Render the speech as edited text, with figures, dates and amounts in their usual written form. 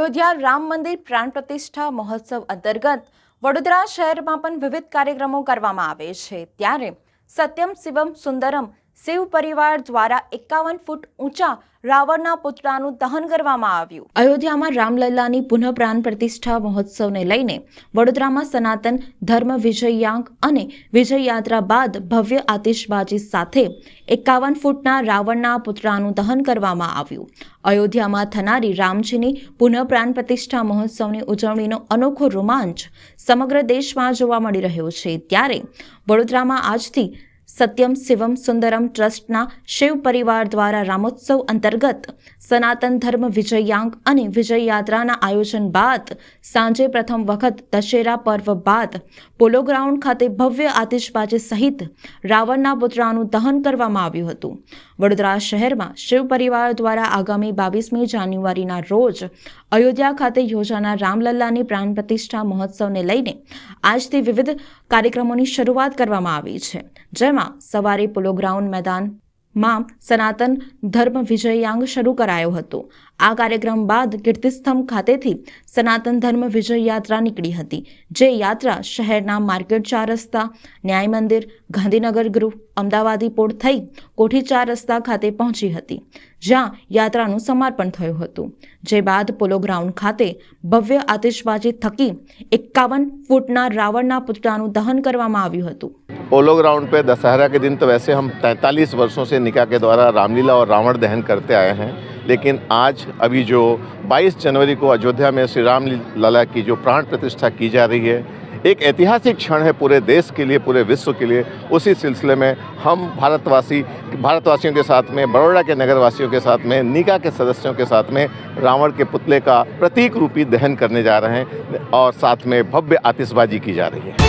અયોધ્યા રામ મંદિર પ્રાણ પ્રતિષ્ઠા મહોત્સવ અંતર્ગત વડોદરા શહેરમાં પણ વિવિધ કાર્યક્રમો કરવામાં આવે છે। ત્યારે સત્યમ શિવમ સુંદરમ શિવ પરિવાર દ્વારા 51 ફૂટ ઊંચા રાવણના પુતળાનું દહન કરવામાં આવ્યું। અયોધ્યામાં રામલલ્લાની પુનઃ પ્રાણ પ્રતિષ્ઠા મહોત્સવને લઈને વડોદરામાં સનાતન ધર્મ વિજયયાંગ અને વિજય યાત્રા બાદ ભવ્ય આતિશબાજી સાથે 51 ફૂટના રાવણના પુતળાનું દહન કરવામાં આવ્યું। અયોધ્યામાં થનારી રામજીની પુનઃ પ્રાણ પ્રતિષ્ઠા મહોત્સવની ઉજવણીનો અનોખો રોમાંચ સમગ્ર દેશમાં જોવા મળી રહ્યો છે। ત્યારે વડોદરામાં આજથી સત્યમ શિવમ સુંદરમ ટ્રસ્ટના શિવ પરિવાર દ્વારા રામોત્સવ અંતર્ગત સનાતન ધર્મ વિજયયાંગ અને વિજય યાત્રાના આયોજન બાદ સાંજે પ્રથમ વખત દશેરા પર્વ બાદ પોલો ગ્રાઉન્ડ ખાતે ભવ્ય આતિશબાજી સહિત રાવણના પુતળાનું દહન કરવામાં આવ્યું હતું। વડોદરા શહેરમાં શિવ પરિવાર દ્વારા આગામી 22મી જાન્યુઆરીના રોજ અયોધ્યા ખાતે યોજાનાર રામલલ્લાની પ્રાણ પ્રતિષ્ઠા મહોત્સવને લઈને આજથી વિવિધ કાર્યક્રમોની શરૂઆત કરવામાં આવી છે। જેમાં સવારે પોલો ગ્રાઉન્ડ મેદાનમાં સનાતન ધર્મ વિજયયાંગ શરૂ કરાયો હતો। આ કાર્યક્રમ બાદ કીર્તિસ્તંભ ખાતેથી સનાતન ધર્મ વિજય યાત્રા નીકળી હતી, જે યાત્રા શહેરના માર્કેટ 4 રસ્તા, ન્યાય મંદિર, ગાંધીનગર ગૃહ, અમદાવાદી પોળ થઈ કોઠી 4 રસ્તા ખાતે પહોંચી હતી, જ્યાં યાત્રાનું સમાપન થયું હતું। જે બાદ પોલો ગ્રાઉન્ડ ખાતે ભવ્ય આતિશબાજી થકી 51 ફૂટના રાવણના પુતળાનું દહન કરવામાં આવ્યું હતું। पोलो ग्राउंड पे दशहरा के दिन तो वैसे हम 43 वर्षों से निकाह के द्वारा रामलीला और रावण दहन करते आए हैं, लेकिन आज अभी जो 22 जनवरी को अयोध्या में श्री राम लला की जो प्राण प्रतिष्ठा की जा रही है, एक ऐतिहासिक क्षण है पूरे देश के लिए, पूरे विश्व के लिए। उसी सिलसिले में हम भारतवासियों के साथ में, बड़ौदा के नगरवासियों के साथ में, निकाह के सदस्यों के साथ में रावण के पुतले का प्रतीक रूपी दहन करने जा रहे हैं और साथ में भव्य आतिशबाजी की जा रही है।